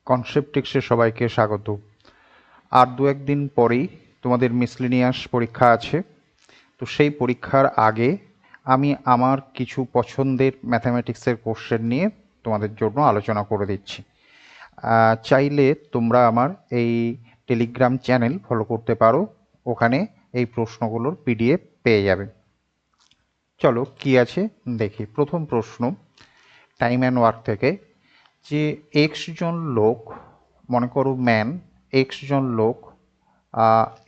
কনসেপ্টিক্সে সবাইকে স্বাগত। আর দু একদিন পরেই তোমাদের মিসলেনিয়াস পরীক্ষা আছে। তো সেই পরীক্ষার আগে আমি আমার কিছু পছন্দের ম্যাথামেটিক্সের কোশ্চেন নিয়ে তোমাদের জন্য আলোচনা করে দিচ্ছি। চাইলে তোমরা আমার এই টেলিগ্রাম চ্যানেল ফলো করতে পারো, ওখানে এই প্রশ্নগুলোর পিডিএফ পেয়ে যাবে। চলো কি আছে দেখি। প্রথম প্রশ্ন টাইম অ্যান্ড ওয়ার্ক থেকে, যে এক্স জন লোক, মনে করো ম্যান, এক্স জন লোক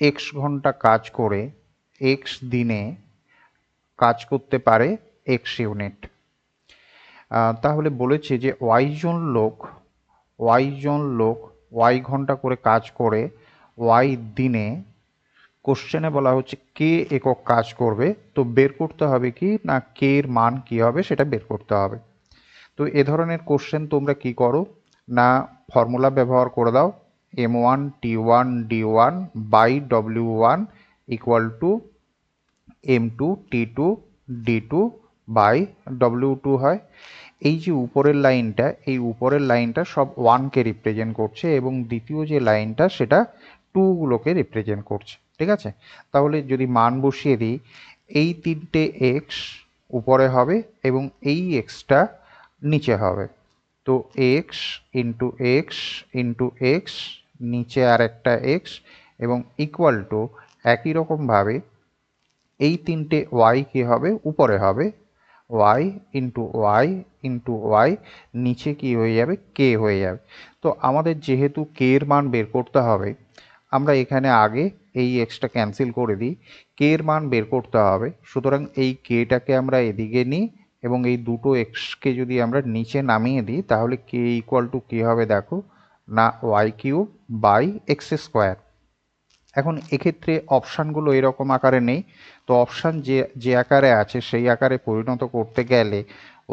এক্স ঘন্টা কাজ করে এক্স দিনে কাজ করতে পারে এক্স ইউনিট। তাহলে বলেছে যে ওয়াই জন লোক ওয়াই ঘন্টা করে কাজ করে ওয়াই দিনে, কোশ্চেনে বলা হচ্ছে কে একক কাজ করবে। তো বের করতে হবে কি না, কে এর মান কি হবে সেটা বের করতে হবে। তো এ ধরনের কোশ্চেন তোমরা কি করো না, ফর্মুলা ব্যবহার করে দাও, m1 t1 d1 by w1 equal to m2 t2 d2 by w2 হয়। এই যে উপরের লাইনটা সব ওয়ানকে রিপ্রেজেন্ট করছে এবং দ্বিতীয় যে লাইনটা সেটা টুগুলোকে রিপ্রেজেন্ট করছে। ঠিক আছে, তাহলে যদি মান বসিয়ে দিই, এই তিনটে এক্স উপরে হবে এবং এই এক্সটা নিচে হবে। তো x into x into x, নিচে আর একটা এক্স, এবং ইকুয়াল টু একই রকমভাবে এই তিনটে ওয়াই কী হবে, উপরে হবে, Y into Y into Y, নিচে কি হয়ে যাবে, কে হয়ে যাবে। তো আমাদের যেহেতু কে এর মান বের করতে হবে, আমরা এখানে আগে এই এক্সটা ক্যান্সেল করে দিই, কে এর মান বের করতে হবে। সুতরাং এই কেটাকে আমরা এদিকে নিই এবং এই দুটো এক্সকে যদি আমরা নিচে নামিয়ে দিই, তাহলে কে ইকুয়াল টু কী হবে দেখো না, Y cube by X square. এখন এক্ষেত্রে অপশানগুলো এরকম আকারে নেই, তো অপশান যে আকারে আছে সেই আকারে পরিণত করতে গেলে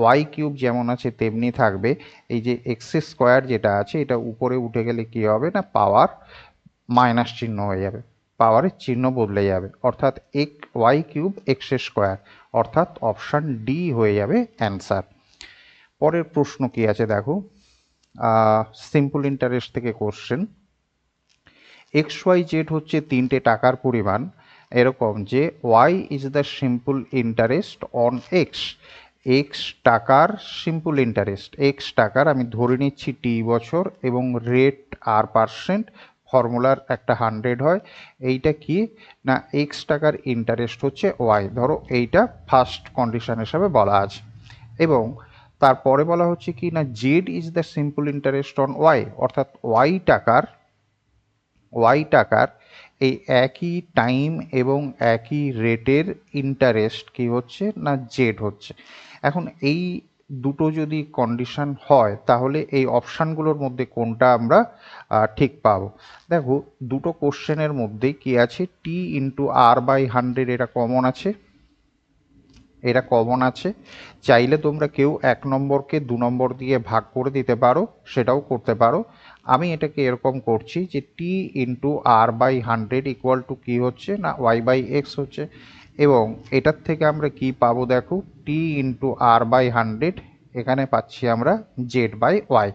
ওয়াই কিউব যেমন আছে তেমনি থাকবে। এই যে এক্স স্কোয়ার যেটা আছে এটা উপরে উঠে গেলে কি হবে না, পাওয়ার মাইনাস চিহ্ন হয়ে যাবে, পাওয়ারের চিহ্ন বদলে যাবে, অর্থাৎ ওয়াই কিউব এক্স স্কোয়ার, অর্থাৎ অপশান ডি হয়ে যাবে অ্যান্সার। পরের প্রশ্ন কি আছে দেখো, সিম্পল ইন্টারেস্ট থেকে কোশ্চেন। এক্স ওয়াই জেড হচ্ছে তিনটে টাকার পরিমাণ, এরকম যে Y is the simple interest on X, X টাকার সিম্পল ইন্টারেস্ট, এক্স টাকার আমি ধরে নিচ্ছি টি বছর এবং রেট আর পার্সেন্ট, ফর্মুলার একটা 100 হয়। এইটা কি না, এক্স টাকার ইন্টারেস্ট হচ্ছে ওয়াই, ধরো এইটা ফার্স্ট কন্ডিশন হিসাবে বলা আছে। এবং তারপরে বলা হচ্ছে কি না, Z is the simple interest on Y, অর্থাৎ ওয়াই টাকার এই একই টাইম এবং একই রেটের ইন্টারেস্ট কি হচ্ছে না, জেড হচ্ছে। এখন এই দুটো যদি কন্ডিশন হয় তাহলে এই অপশানগুলোর মধ্যে কোনটা আমরা ঠিক পাবো। দেখো দুটো কোশ্চেনের মধ্যে কি আছে, টি ইন্টু আর বাই 100, এটা কমন আছে। চাইলে তোমরা কেউ 1 নম্বরকে 2 নম্বর দিয়ে ভাগ করে দিতে পারো, সেটাও করতে পারো। আমি এটাকে এরকম করছি যে T into R by 100 equal to কী হচ্ছে না, ওয়াই বাই এক্স হচ্ছে। এবং এটার থেকে আমরা কি পাবো দেখো, টি ইন্টু আর বাই 100, এখানে পাচ্ছি আমরা জেড বাই ওয়াই।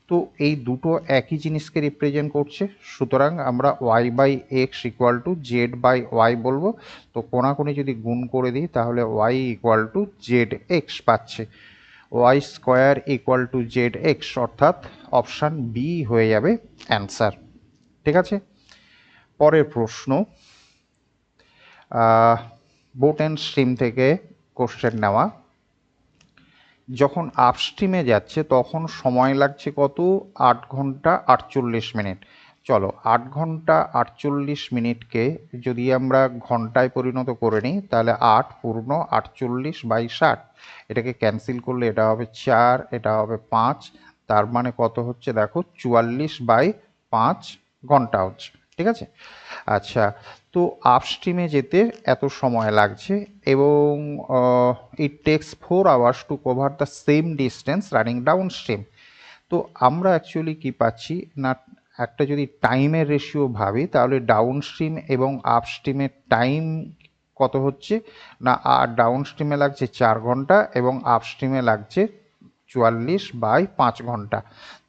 তো এই দুটো একই জিনিসকে রিপ্রেজেন্ট করছে, সুতরাং আমরা Y by X equal to Z by Y বলবো। তো কোনাকুনি যদি গুণ করে দিই তাহলে Y equal to Z X পাচ্ছে, Y square equal to Z X, অর্থাৎ অপশান বি হয়ে যাবে অ্যান্সার। ঠিক আছে, পরের প্রশ্ন বোট অ্যান্ড স্ট্রিম থেকে কোশ্চেন নেওয়া। যখন আপস্ট্রিমে যাচ্ছে তখন সময় লাগছে কত, 8 ঘন্টা 48 মিনিট। চলো 8 ঘন্টা 48 মিনিটকে যদি আমরা ঘন্টায় পরিণত করে নিই তাহলে 8 পূর্ণ 48 বাই 60, এটাকে ক্যান্সেল করলে এটা হবে 4, এটা হবে 5, তার মানে কত হচ্ছে দেখো 44 বাই 5 ঘন্টা হচ্ছে। ঠিক আছে, আচ্ছা, তো আপস্ট্রিমে যেতে এত সময় লাগছে এবং it takes 4 hours to cover the same distance running downstream. তো আমরা অ্যাকচুয়ালি কি পাচ্ছি না, একটা যদি টাইমের রেশিও ভাবি তাহলে ডাউন স্ট্রিম এবং আপস্ট্রিমের টাইম কত হচ্ছে না, আর ডাউন স্ট্রিমে লাগছে 4 ঘন্টা এবং আপস্ট্রিমে লাগছে 44/5 ঘন্টা।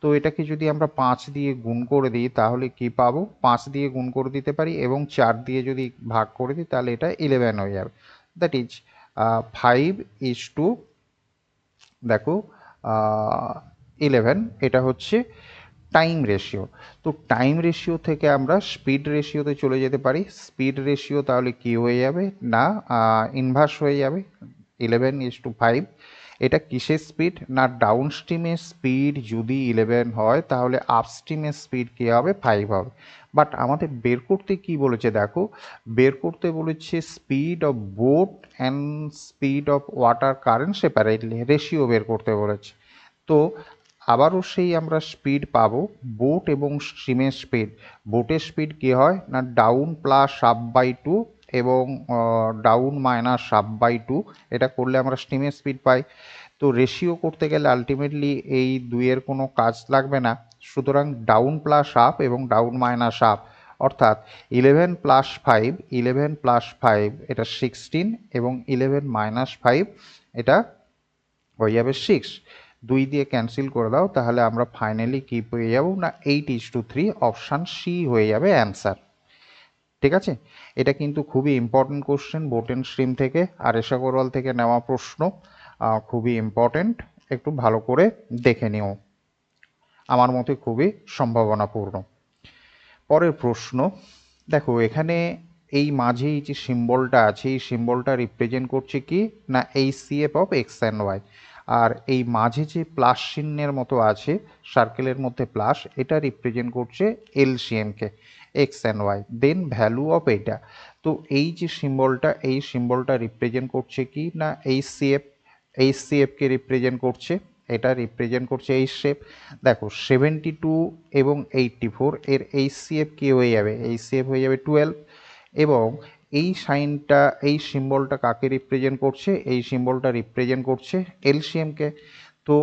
তো এটাকে যদি আমরা 5 দিয়ে গুণ করে দিই তাহলে কি পাবো, 5 দিয়ে গুণ করে দিতে পারি এবং 4 দিয়ে যদি ভাগ করে দিই তাহলে এটা 11 হয়ে যাবে। দ্যাট ইজ 5:, দেখো 11, এটা হচ্ছে টাইম রেশিও। তো টাইম রেশিও থেকে আমরা স্পিড রেশিওতে চলে যেতে পারি। স্পিড রেশিও তাহলে কি হয়ে যাবে না ইনভার্স হয়ে যাবে, 11:5। এটা কিসের স্পিড না ডাউন স্ট্রিমের স্পিড যদি 11 হয় তাহলে আপ স্ট্রিমের স্পিড কী হবে 5 হবে। বাট আমাদের বের করতে কি বলেছে দেখো, বের করতে বলেছে speed of boat and speed of water current separately, ratio বের করতে বলেছে। তো আবারও সেই আমরা স্পিড পাবো বোট এবং স্ট্রিমের স্পিড। বোটের স্পিড কী হয় না ডাউন +1/2 এবং ডাউন -1/2, এটা করলে আমরা স্ট্রিমের স্পিড পাই। তো রেশিও করতে গেলে আলটিমেটলি এই দুইয়ের কোনো কাজ লাগবে না, সুতরাং ডাউন +1/2 এবং ডাউন -1/2 অর্থাৎ 11+5 এটা 16 এবং 11-5 এটা হয়ে যাবে 6। 2 দিয়ে ক্যান্সেল করে দাও তাহলে আমরা ফাইনালি কি পেয়ে যাব না 8:3, অপশান সি হয়ে যাবে অ্যান্সার। ঠিক আছে, এটা কিন্তু খুবই important question boat and stream থেকে আর এস আগরওয়াল থেকে নেওয়া প্রশ্ন, খুবই ইম্পর্টেন্ট, একটু ভালো করে দেখে নিও, আমার মতে খুবই সম্ভাবনাপূর্ণ। পরের প্রশ্ন দেখো, এখানে এই মাঝে এই যে সিম্বলটা আছে এই সিম্বলটা রিপ্রেজেন্ট করছে কি না HCF of X and Y, আর এই মাঝে যে প্লাস চিহ্নের মতো আছে সার্কেলের মধ্যে প্লাস, এটা রিপ্রেজেন্ট করছে এলসিএমকে x and y, then value of এটা। তো এই যে সিম্বলটা এই সিম্বলটা রিপ্রেজেন্ট করছে কি না HCFকে রিপ্রেজেন্ট করছে, এটা রিপ্রেজেন্ট করছে এই শেপ। দেখো 72 এবং 84 এর HCF কি হয়ে যাবে, HCF হয়ে যাবে 12 এবং এই সাইনটা এই সিম্বলটা কাকে রিপ্রেজেন্ট করছে, এই সিম্বলটা রিপ্রেজেন্ট করছে এলসিএমকে। তো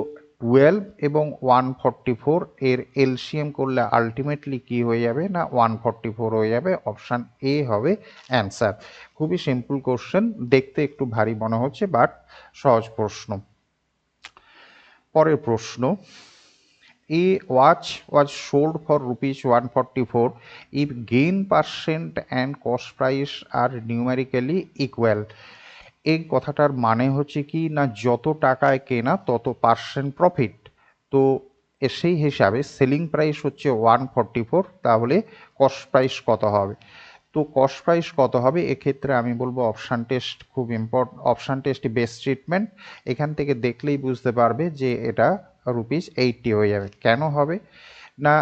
12 এবং 144 এর এলসিএম করলে আলটিমেটলি কি হয়ে যাবে না 144 হয়ে যাবে, অপশান এ হবে অ্যান্সার। খুবই সিম্পল কোশ্চেন, দেখতে একটু ভারী মনে হচ্ছে বাট সহজ প্রশ্ন। পরের প্রশ্ন, A watch was sold for ₹144 if gain percent and cost price are numerically equal. এই কথাটার মানে হচ্ছে কি না যত টাকায় কেনা তত পার্সেন্ট প্রফিট। তো সেই হিসাবে সেলিং প্রাইস হচ্ছে 144, তাহলে কস্ট প্রাইস কত হবে। তো কস্ট প্রাইস কত হবে এক্ষেত্রে আমি বলবো অপশান টেস্ট খুব ইম্পর্টেন্ট, অপশান টেস্টই বেস্ট ট্রিটমেন্ট। এখান থেকে দেখলেই বুঝতে পারবে যে এটা ₹80 হয়ে যাবে। কেন হবে না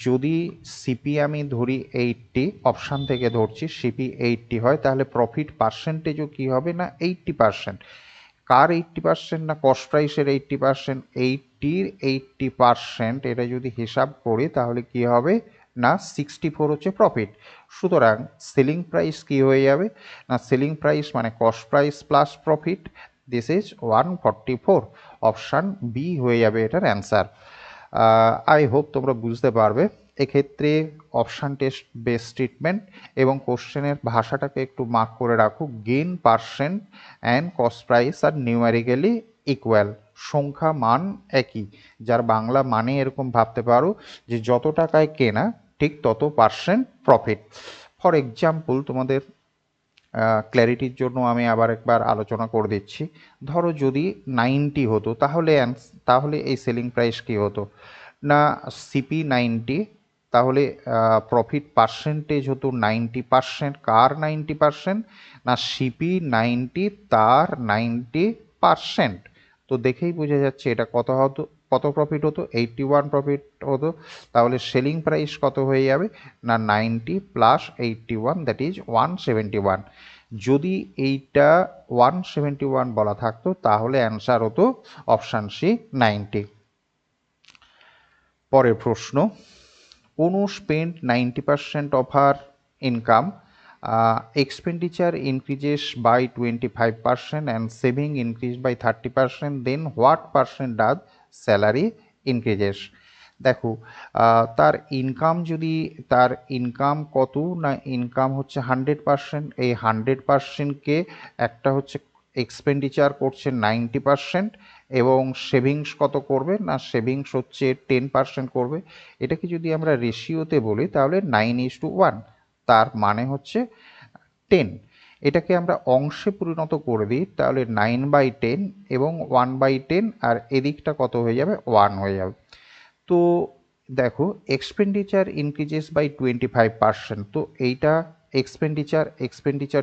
যদি সিপি আমি ধরি 80, অপশান থেকে ধরছি সিপি 80 হয় তাহলে প্রফিট পার্সেন্টেজও কী হবে না 80%। কার 80% না কস্ট প্রাইসের 80%, 80% এটা যদি হিসাব করি তাহলে কি হবে না 64 হচ্ছে প্রফিট। সুতরাং সেলিং প্রাইস কি হয়ে যাবে না সেলিং প্রাইস মানে cost price plus profit, this is 144, option B হয়ে যাবে এটার অ্যান্সার। আই হোপ তোমরা বুঝতে পারবে। এক্ষেত্রে অপশান টেস্ট বেস্ট ট্রিটমেন্ট এবং কোশ্চেনের ভাষাটাকে একটু মার্ক করে রাখো, gain percent and cost price আর নিউমেরিক্যালি ইকুয়াল, সংখ্যা মান একই, যার বাংলা মানে এরকম ভাবতে পারো যে যত টাকায় কেনা ঠিক তত পার্সেন্ট প্রফিট। ফর এক্সাম্পল তোমাদের ক্ল্যারিটির জন্য আমি আবার একবার আলোচনা করে দিচ্ছি। ধরো যদি 90 হতো তাহলে এই সেলিং প্রাইস কী হতো না সিপি 90, তাহলে প্রফিট পার্সেন্টেজ হতো 90%। কার 90% না সিপি 90 তার 90%। তো দেখেই বোঝা যাচ্ছে এটা কত হতো, কত প্রফিট হতো 81 প্রফিট হতো। তাহলে সেলিং প্রাইস কত হয়ে যাবে না 90 + 81 দ্যাট ইজ 171। যদি এইটা 171 বলা থাকতো তাহলে অ্যান্সার হতো অপশান সি 90। পরের প্রশ্ন, অনু spend 90% of her income, expenditure increases by 25% and saving increase by 30%, then what percent does salary increases? দেখো তার ইনকাম যদি তার ইনকাম কত না ইনকাম হচ্ছে 100%, এই 100%কে একটা হচ্ছে এক্সপেন্ডিচার করছে 90% এবং সেভিংস কত করবে না, সেভিংস হচ্ছে 10% করবে। এটাকে যদি আমরা রেশিওতে বলি তাহলে 9:1, তার মানে হচ্ছে 10। এটাকে আমরা অংশে পরিণত করে দিই তাহলে 9/10 এবং 1/10, আর এদিকটা কত হয়ে যাবে, 1 হয়ে যাবে। তো দেখো এক্সপেন্ডিচার ইনক্রিজেস বাই 25%, তো এইটা এক্সপেন্ডিচার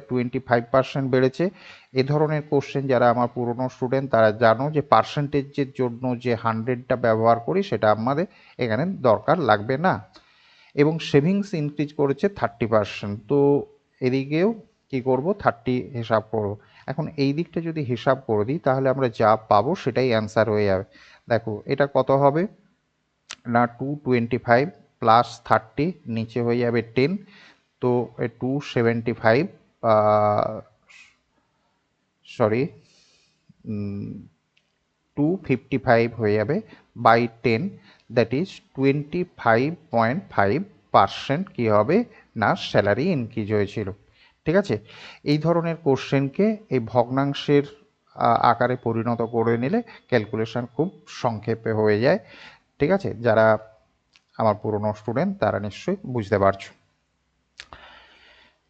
25% বেড়েছে। এ ধরনের কোশ্চেন যারা আমার পুরনো স্টুডেন্ট তারা জানো যে পার্সেন্টেজের জন্য যে 100টা ব্যবহার করি সেটা আমাদের এখানে দরকার লাগবে না। এবং সেভিংস ইনক্রিজ করেছে 30%, তো এদিকেও কি করব, 30 হিসাব করব। এখন এই দিকটা যদি হিসাব করে দিই তাহলে আমরা যা পাবো সেটাই অ্যান্সার হয়ে যাবে। দেখো এটা কত হবে না, 225 প্লাস 30, নিচে হয়ে যাবে 10, তো 275, সরি 255 হয়ে যাবে বাই 10, দ্যাট ইজ 25.5% কী হবে না, স্যালারি ইনক্রিজ হয়েছিল। ঠিক আছে, এই ধরনের কোশ্চেনকে এই ভগ্নাংশের আকারে পরিণত করে নিলে ক্যালকুলেশন খুব সংক্ষেপে হয়ে যায়। ঠিক আছে, যারা আমার পুরনো স্টুডেন্ট তারা নিশ্চয়ই বুঝতে পারছো।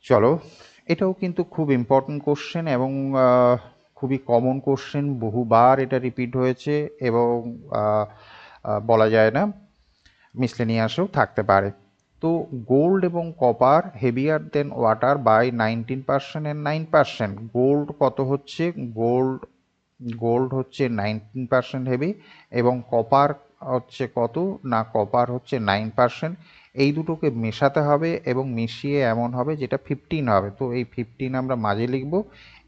চলো, এটাও কিন্তু খুব ইম্পর্টেন্ট কোশ্চেন এবং খুবই কমন কোশ্চেন, বহুবার এটা রিপিট হয়েছে এবং বলা যায় না মিসলেনিয়াসেও থাকতে পারে। তো গোল্ড এবং copper heavier than water by 19% and 9%। Gold কত হচ্ছে, গোল্ড হচ্ছে 19% হেভি এবং কপার হচ্ছে কত না, কপার হচ্ছে 9%। এই দুটোকে মেশাতে হবে এবং মিশিয়ে এমন হবে যেটা 15 হবে। তো এই 15 আমরা মাঝে লিখব,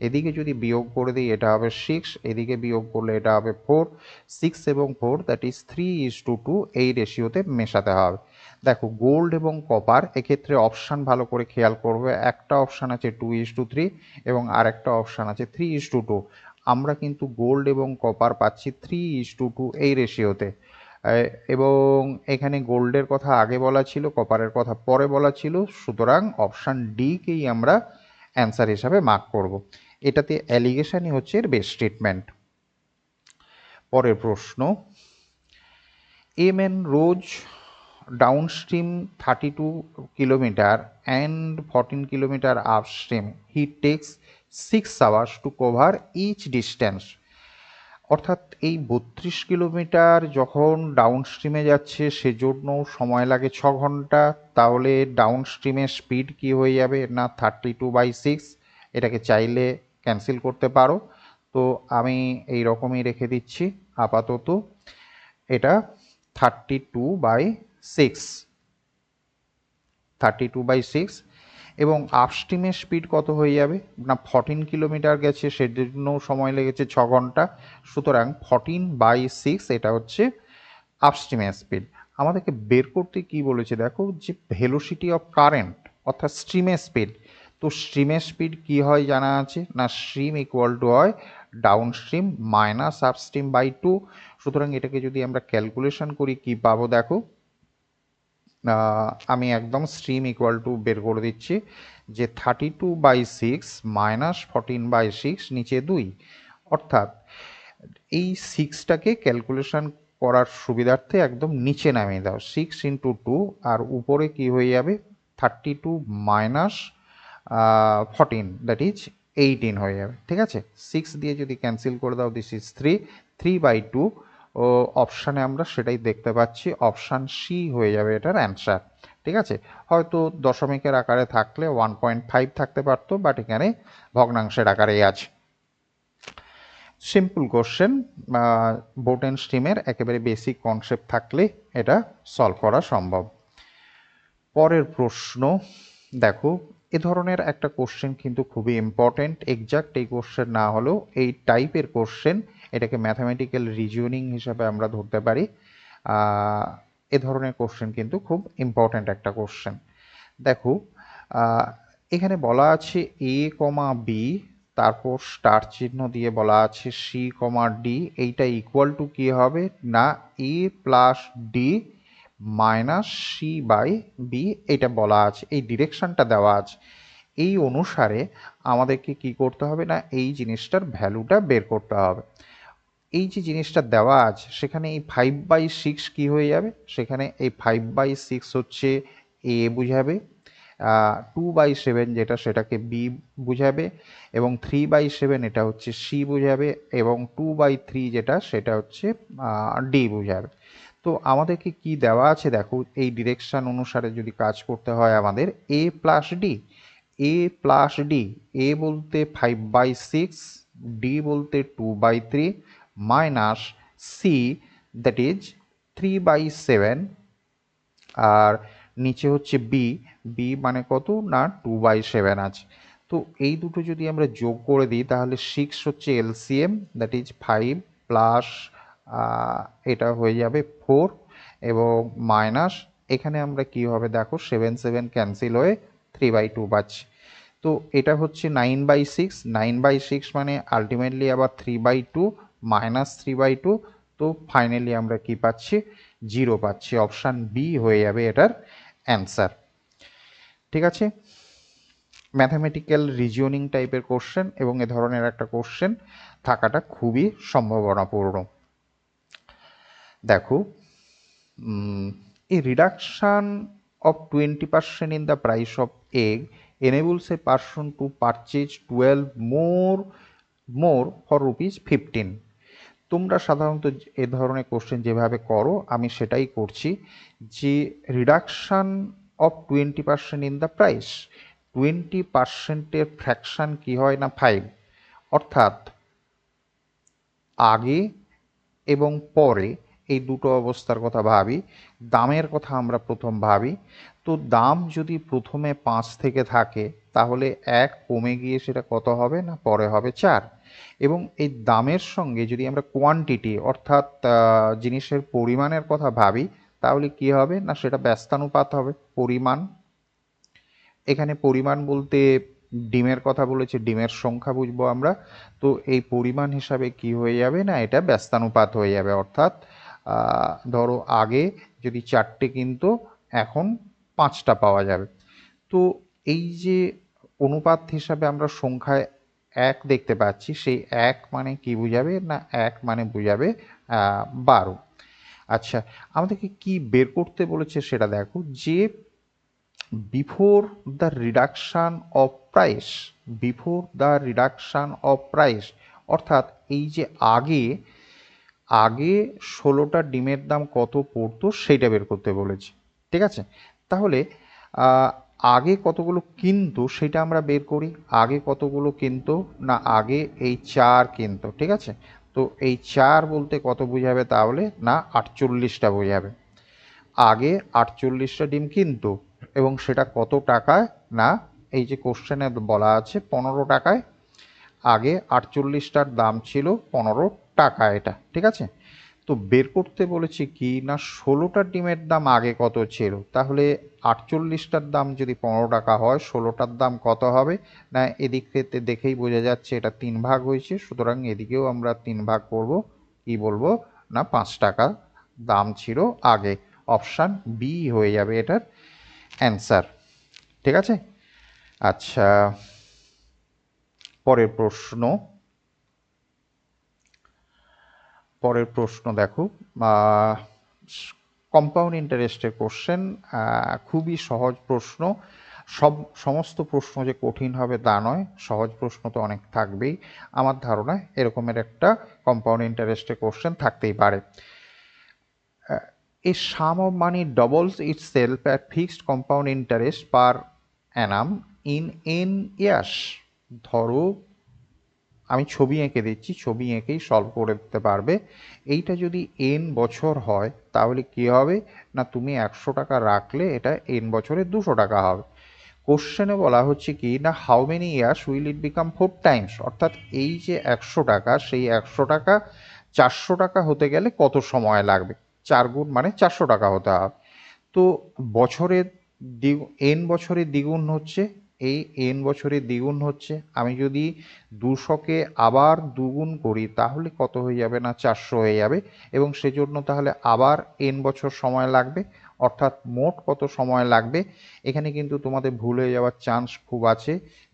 এদিকে যদি বিয়োগ করে দিই এটা হবে 6, এদিকে বিয়োগ করলে এটা হবে 4। 6 এবং 4 দ্যাট ইজ 3:2 এই রেশিওতে মেশাতে হবে। দেখো গোল্ড এবং কপার এক্ষেত্রে অপশান ভালো করে খেয়াল করবে, একটা অপশান আছে 2:3 এবং আরেকটা অপশান আছে 3:2। আমরা কিন্তু গোল্ড এবং কপার পাচ্ছি 3:2 এই রেশিওতে, এবং এখানে গোল্ডের কথা আগে বলা ছিল, কপারের কথা পরে বলা ছিল, সুতরাং অপশান ডিকেই আমরা অ্যান্সার হিসাবে মার্ক করব। এটাতে অ্যালিগেশনই হচ্ছে এর বেস্ট স্টেটমেন্ট। পরের প্রশ্ন, A man rows downstream 32 kilometer and 14 kilometer upstream. He takes 6 hours to cover each distance. অর্থাৎ এই 32 কিলোমিটার যখন ডাউনস্ট্রিমে যাচ্ছে সেজন্য সময় লাগে 6 ঘন্টা, তাহলে ডাউনস্ট্রিমের স্পিড কি হয়ে যাবে না 32/6। এটাকে চাইলে ক্যান্সেল করতে পারো, তো আমি এই রকমই রেখে দিচ্ছি আপাতত, এটা 32/6 এবং আপস্ট্রিমের স্পিড কত হয়ে যাবে না 14 কিলোমিটার গেছে সেজন্য সময় লেগেছে 6 ঘন্টা, সুতরাং 14/6 এটা হচ্ছে আপস্ট্রিমের স্পিড। আমাদেরকে বের করতে কি বলেছে দেখো, যে ভেলোসিটি অফ কারেন্ট অর্থাৎ স্ট্রিমের স্পিড। তো স্ট্রিমের স্পিড কি হয় জানা আছে না, স্ট্রিম ইকুয়াল টু হয় ডাউনস্ট্রিম মাইনাস আপস্ট্রিম বাই 2। সুতরাং এটাকে যদি আমরা ক্যালকুলেশন করি কি পাবো দেখো, আমি একদম স্ট্রিম ইকুয়াল টু বের করে দিচ্ছি যে 32/6 মাইনাস 14/6 নিচে 2, অর্থাৎ এই 6টাকে ক্যালকুলেশন করার সুবিধার্থে একদম নিচে নামিয়ে দাও, 6 × 2 আর উপরে কি হয়ে যাবে 32 মাইনাস 14 দ্যাট ইজ 18 হয়ে যাবে। ঠিক আছে, 6 দিয়ে যদি ক্যান্সেল করে দাও দিস ইজ 3/2, ও অপশানে আমরা সেটাই দেখতে পাচ্ছি, অপশান সি হয়ে যাবে এটার অ্যান্সার। ঠিক আছে, হয়তো দশমিকের আকারে থাকলে 1.5 থাকতে পারতো, বাট এখানে ভগ্নাংশের আকারেই আছে। সিম্পল কোশ্চেন, বোট অ্যান্ড স্ট্রিমের একেবারে বেসিক কনসেপ্ট থাকলে এটা সলভ করা সম্ভব। পরের প্রশ্ন দেখো, এ ধরনের একটা কোশ্চেন কিন্তু খুবই ইম্পর্টেন্ট, এক্সাক্ট এই কোশ্চেন না হলেও এই টাইপের কোশ্চেন, এটাকে ম্যাথামেটিক্যাল রিজনিং হিসাবে আমরা ধরতে পারি। এ ধরনের কোশ্চেন কিন্তু খুব ইম্পর্টেন্ট একটা কোশ্চেন। দেখো এখানে বলা আছে এ কমা বি, তারপর স্টার চিহ্ন দিয়ে বলা আছে সি কমা ডি, এইটা ইকুয়াল টু কী হবে না a plus d minus c by b, এটা বলা আছে, এই ডিরেকশনটা দেওয়া আছে। এই অনুসারে আমাদেরকে কি করতে হবে না এই জিনিসটার ভ্যালুটা বের করতে হবে। এই যে জিনিসটা দেওয়া আছে সেখানে এই 5/6 কি হয়ে যাবে, সেখানে এই 5/6 হচ্ছে এ বুঝাবে, 2/7 যেটা সেটাকে বি বুঝাবে, এবং 3/7 এটা হচ্ছে সি বুঝাবে, এবং 2/3 যেটা সেটা হচ্ছে ডি বুঝাবে। তো আমাদেরকে কি দেওয়া আছে দেখো, এই ডিরেকশন অনুসারে যদি কাজ করতে হয় আমাদের এ প্লাস ডি, এ প্লাস ডি, এ বলতে 5/6, ডি বলতে 2/3, মাইনাস সি দ্যাট ইজ 3/7, আর নিচে হচ্ছে বি, বি মানে কত না 2/7 আছে। তো এই দুটো যদি আমরা যোগ করে দিই তাহলে 6 হচ্ছে এলসিএম, দ্যাট ইজ 5 প্লাস এটা হয়ে যাবে 4, এবং মাইনাস এখানে আমরা কি হবে দেখো 7 ক্যান্সেল হয়ে 3/2 পাচ্ছি। তো এটা হচ্ছে 9/6, 9/6 মানে আলটিমেটলি আবার 3/2 মাইনাস 3/2, তো ফাইনালি আমরা কি পাচ্ছি 0 পাচ্ছি। অপশান বি হয়ে যাবে এটার অ্যান্সার। ঠিক আছে, ম্যাথামেটিক্যাল রিজনিং টাইপের কোশ্চেন এবং এ ধরনের একটা কোশ্চেন থাকাটা খুবই সম্ভাবনাপূর্ণ। দেখো, a reduction of 20% in the price of egg enables a person to purchase 12 more for ₹15। তোমরা সাধারণত এ ধরনের কোশ্চেন যেভাবে করো আমি সেটাই করছি, যে reduction of 20% in the price, 20%-এর ফ্র্যাকশান কি হয় না 5, অর্থাৎ আগে এবং পরে এই দুটো অবস্থার কথা ভাবি। দামের কথা আমরা প্রথম ভাবি, তো দাম যদি প্রথমে 5 থেকে থাকে তাহলে 1 কমে গিয়ে সেটা কত হবে না পরে হবে 4, এবং এই দামের সঙ্গে যদি আমরা কোয়ান্টিটি অর্থাৎ জিনিসের পরিমাণের কথা ভাবি তাহলে কি হবে না সেটা ব্যস্তানুপাত হবে, পরিমাণ। এখানে পরিমাণ বলতে ডিমের কথা বলেছে, ডিমের সংখ্যা বুঝবো আমরা, তো এই পরিমাণ হিসাবে কি হয়ে যাবে না এটা ব্যস্তানুপাত হয়ে যাবে, অর্থাৎ ধরো আগে যদি 4টে কিনতো এখন 5টা পাওয়া যাবে। তো এই যে অনুপাত হিসাবে আমরা সংখ্যায় 1 দেখতে পাচ্ছি, সেই 1 মানে কি বুঝাবে না 1 মানে বুঝাবে 12। আচ্ছা, আমাদেরকে কি বের করতে বলেছে সেটা দেখো, যে before the reduction of price, before the reduction of price অর্থাৎ এই যে আগে আগে 16টা ডিমের দাম কত পড়তো সেইটা বের করতে বলেছে। ঠিক আছে, তাহলে আগে কতগুলো কিনতো সেটা আমরা বের করি। আগে কতগুলো কিনতো না আগে এই 4 কিনতো। ঠিক আছে, তো এই 4 বলতে কত বোঝাবে তাহলে না 48টা বোঝাবে। আগে 48টা ডিম কিনতো এবং সেটা কত টাকায় না এই যে কোশ্চেনে বলা আছে 15 টাকায়। আগে 48টার দাম ছিল 15 টাকা, এটা ঠিক আছে। তো বের করতে বলেছি কি না 16টা ডিমের দাম আগে কত ছিল, তাহলে 48টার দাম যদি 15 টাকা হয় 16টার দাম কত হবে না এদিক থেকে দেখেই বোঝা যাচ্ছে এটা 3 ভাগ হয়েছে, সুতরাং এদিকেও আমরা 3 ভাগ করব, কি বলবো না 5 টাকা দাম ছিল আগে। অপশান বি হয়ে যাবে এটার অ্যান্সার। ঠিক আছে, আচ্ছা পরের প্রশ্ন, পরের প্রশ্ন দেখো, কম্পাউন্ড ইন্টারেস্টের কোশ্চেন, খুবই সহজ প্রশ্ন। সমস্ত প্রশ্ন যে কঠিন হবে তা নয়, সহজ প্রশ্ন তো অনেক থাকবেই। আমার ধারণা এরকমের একটা কম্পাউন্ড ইন্টারেস্টের কোশ্চেন থাকতেই পারে। A sum of money doubles itself at fixed compound interest per annum in n years। ধরো আমি ছবি এঁকে দিচ্ছি, ছবি এঁকেই সলভ করে দিতে পারবে। এইটা যদি এন বছর হয় তাহলে কি হবে না তুমি 100 টাকা রাখলে এটা এন বছরে 200 টাকা হবে। কোশ্চেনে বলা হচ্ছে কি না how many years will it become 4 Times, অর্থাৎ এই যে 100 টাকা সেই 100 টাকা 400 টাকা হতে গেলে কত সময় লাগবে, 4 গুণ মানে 400 টাকা হতে হবে। তো বছরের এন বছরের দ্বিগুণ হচ্ছে এই n বছরে দ্বিগুণ হচ্ছে। আমি যদি 200কে আবার দুগুণ করি তাহলে কত হয়ে যাবে না 400 হয়ে যাবে, এবং সেজন্য তাহলে আবার n বছর সময় লাগবে, অর্থাৎ মোট কত সময় লাগবে। এখানে কিন্তু তোমাদের ভুল হয়ে যাওয়ার চান্স খুব আছে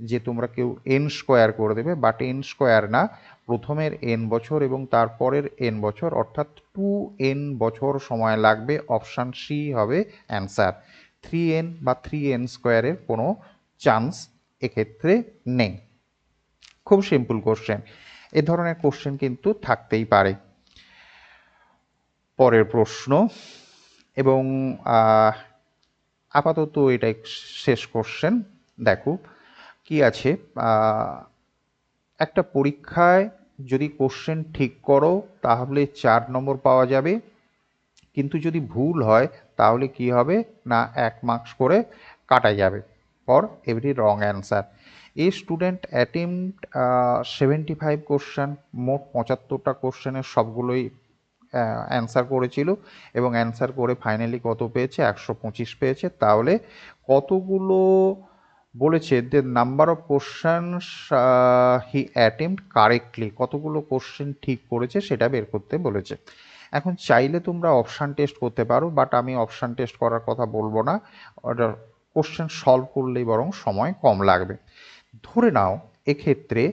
যে তোমরা কেউ n স্কোয়ার করে দেবে, বাট n স্কোয়ার না, প্রথমের n বছর এবং তারপরের n বছর, অর্থাৎ 2n বছর সময় লাগবে। অপশান সি হবে অ্যান্সার। 3n বা 3n স্কোয়ারের কোনো চান্স এক্ষেত্রে নেই। খুব সিম্পল কোশ্চেন, এ ধরনের কোশ্চেন কিন্তু থাকতেই পারে। পরের প্রশ্ন, এবং আপাতত এটাই শেষ কোশ্চেন। দেখো কি আছে, একটা পরীক্ষায় যদি কোশ্চেন ঠিক করো তাহলে 4 নম্বর পাওয়া যাবে, কিন্তু যদি ভুল হয় তাহলে কি হবে না 1 মার্কস করে কাটা যাবে for every wrong answer. A student attempt 75 question, মোট 75টা কোশ্চেনের সবগুলোই অ্যান্সার করেছিল, এবং অ্যান্সার করে ফাইনালি কত পেয়েছে 125 পেয়েছে। তাহলে কতগুলো বলেছে যে number of questions he attempt correctly, কতগুলো কোশ্চেন ঠিক করেছে সেটা বের করতে বলেছে। এখন চাইলে তোমরা অপশান টেস্ট করতে পারো, বাট আমি অপশান টেস্ট করার কথা বলবো না, কোশ্চেন সলভ করলেই বরং সময় কম লাগবে। ধরে নাও এক্ষেত্রে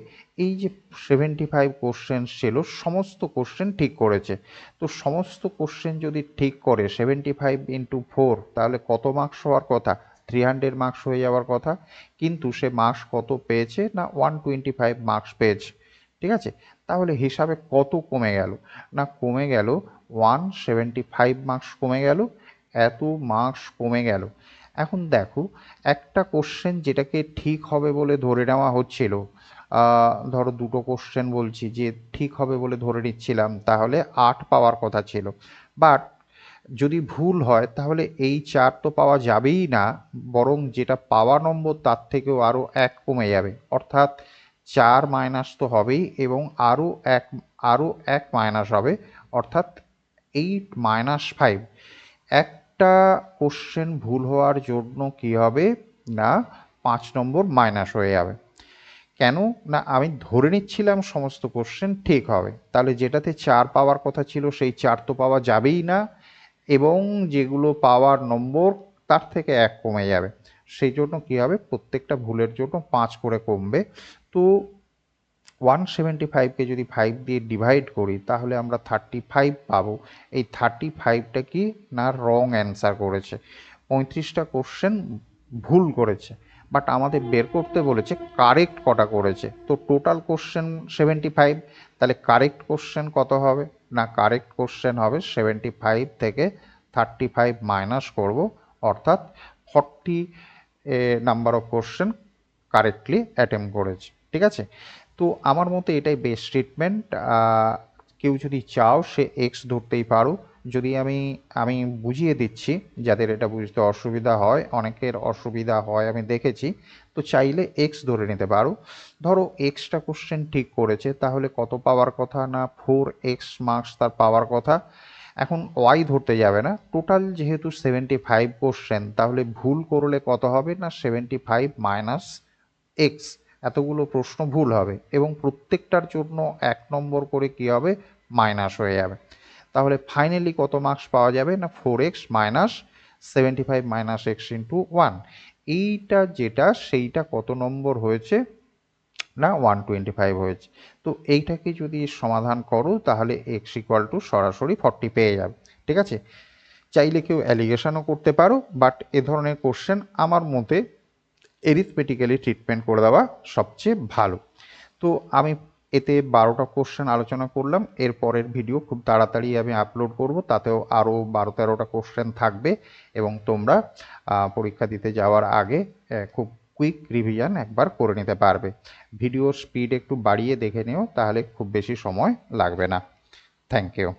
এই যে 75 কোশ্চেন ছিল, সমস্ত কোশ্চেন ঠিক করেছে। তো সমস্ত কোশ্চেন যদি ঠিক করে 75 ইন্টু 4 তাহলে কত মার্কস হওয়ার কথা? 300 মার্কস হয়ে যাওয়ার কথা, কিন্তু সে মার্কস কত পেয়েছে না 125 মার্কস পেয়েছে। ঠিক আছে, তাহলে হিসাবে কত কমে গেল না কমে গেল 175 মার্কস কমে গেল, এত মার্কস কমে গেল। এখন দেখো একটা কোশ্চেন যেটাকে ঠিক হবে বলে ধরে নেওয়া হচ্ছিল, ধরো দুটো কোশ্চেন বলছি যে ঠিক হবে বলে ধরে নিচ্ছিলাম, তাহলে 8 পাওয়ার কথা ছিল, বাট যদি ভুল হয় তাহলে এই 4 তো পাওয়া যাবেই না, বরং যেটা পাওয়া নম্বর তার থেকেও আরও 1 কমে যাবে, অর্থাৎ 4 মাইনাস তো হবেই, এবং আরও এক মাইনাস হবে, অর্থাৎ 8 মাইনাস 5। একটা কোশ্চেন ভুল হওয়ার জন্য কি হবে না 5 নম্বর মাইনাস হয়ে যাবে। কেন না আমি ধরে নিচ্ছিলাম সমস্ত কোশ্চেন ঠিক হবে, তাহলে যেটাতে 4 পাওয়ার কথা ছিল সেই 4 তো পাওয়া যাবেই না, এবং যেগুলো পাওয়ার নম্বর তার থেকে 1 কমে যাবে। সেই জন্য কি হবে, প্রত্যেকটা ভুলের জন্য 5 করে কমবে। তো 175কে যদি 5 দিয়ে ডিভাইড করি তাহলে আমরা 35 পাবো। এই 35টা কি না রং অ্যান্সার করেছে, 35টা কোশ্চেন ভুল করেছে, বাট আমাদের বের করতে বলেছে কারেক্ট কটা করেছে। তো টোটাল কোশ্চেন 75, তাহলে কারেক্ট কোশ্চেন কত হবে না কারেক্ট কোশ্চেন হবে 75 থেকে 35 মাইনাস করব, অর্থাৎ 40 number of question correctly attempt করেছে। ঠিক আছে, তো আমার মতে এটাই বেস্ট ট্রিটমেন্ট। কেউ যদি চাও সে এক্স ধরতেই পারো, যদি আমি বুঝিয়ে দিচ্ছি যাদের এটা বুঝতে অসুবিধা হয়, অনেকের অসুবিধা হয় আমি দেখেছি, তো চাইলে এক্স ধরে নিতে পারো। ধরো এক্সটা কোশ্চেন ঠিক করেছে, তাহলে কত পাওয়ার কথা না 4x মার্কস তার পাওয়ার কথা। এখন ওয়াই ধরতে যাবে না, টোটাল যেহেতু 75 কোশ্চেন, তাহলে ভুল করলে কত হবে না 75 মাইনাস এক্স, এতগুলো প্রশ্ন ভুল হবে, এবং প্রত্যেকটার জন্য 1 নম্বর করে কি হবে মাইনাস হয়ে যাবে। তাহলে ফাইনালি কত মার্কস পাওয়া যাবে না 4x minus 75 minus x into 1, এইটা যেটা সেইটা কত নম্বর হয়েছে না 125 হয়েছে। তো এইটাকে যদি সমাধান করো তাহলে এক্স ইকুয়াল টু সরাসরি 40 পেয়ে যাবে। ঠিক আছে, চাইলে কেউ অ্যালিগেশনও করতে পারো, বাট এ ধরনের কোশ্চেন আমার মতে এরিথমেটিক্যালি ট্রিটমেন্ট করে দেওয়া সবচেয়ে ভালো। তো আমি এতে 12টা কোশ্চেন আলোচনা করলাম, এর পরের ভিডিও খুব তাড়াতাড়ি আমি আপলোড করব, তাতেও আরও 12-13টা কোশ্চেন থাকবে, এবং তোমরা পরীক্ষা দিতে যাওয়ার আগে খুব কুইক রিভিশন একবার করে নিতে পারবে। ভিডিওর স্পিড একটু বাড়িয়ে দেখে নিও, তাহলে খুব বেশি সময় লাগবে না। Thank you.